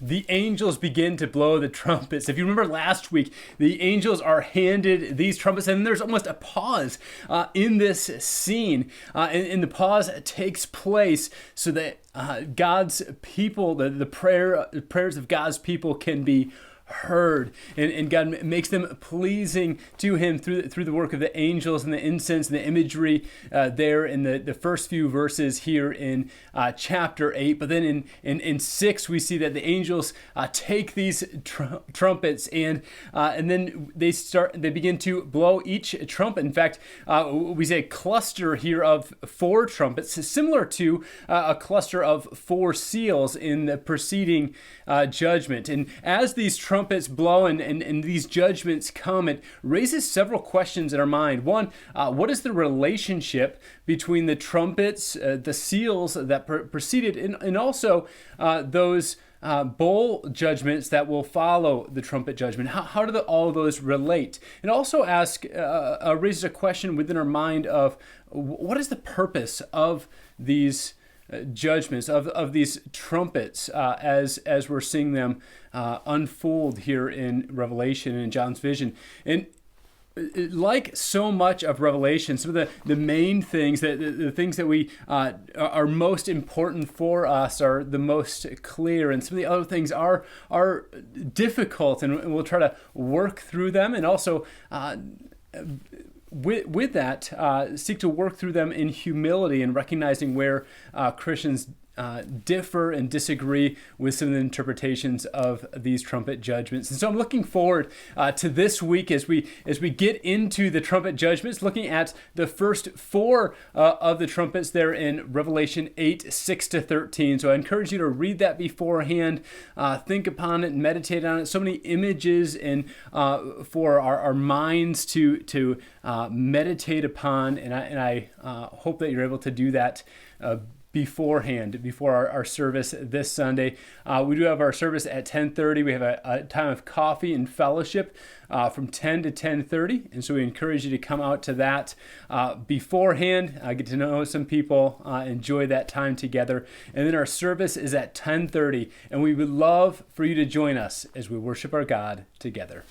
The angels begin to blow the trumpets. If you remember last week, the angels are handed these trumpets, and there's almost a pause in this scene. And the pause takes place so that God's people, the prayers of God's people can be heard, and God makes them pleasing to him through the work of the angels and the incense and the imagery there in the first few verses here in chapter 8. But then in 6 we see that the angels take these trumpets and then they begin to blow each trumpet. In fact, we say a cluster here of 4 trumpets, similar to a cluster of 4 seals in the preceding judgment. And as these trumpets blow and these judgments come, it raises several questions in our mind. One, what is the relationship between the trumpets, the seals that preceded, and also those bowl judgments that will follow the trumpet judgment? How do all of those relate? And also raises a question within our mind of what is the purpose of these judgments, of these trumpets as we're seeing them unfold here in Revelation and in John's vision. And like so much of Revelation, some of the main things, the things that we are most important for us are the most clear, and some of the other things are difficult, and we'll try to work through them, and also with that, seek to work through them in humility and recognizing where Christians differ and disagree with some of the interpretations of these trumpet judgments. And so I'm looking forward to this week as we get into the trumpet judgments, looking at the first 4 of the trumpets there in Revelation 8, 6 to 13. So I encourage you to read that beforehand, think upon it, and meditate on it. So many images and for our minds to meditate upon, and I hope that you're able to do that beforehand, before our service this Sunday. We do have our service at 10:30. We have a time of coffee and fellowship from 10 to 10:30, and so we encourage you to come out to that beforehand, get to know some people, enjoy that time together. And then our service is at 10:30, and we would love for you to join us as we worship our God together.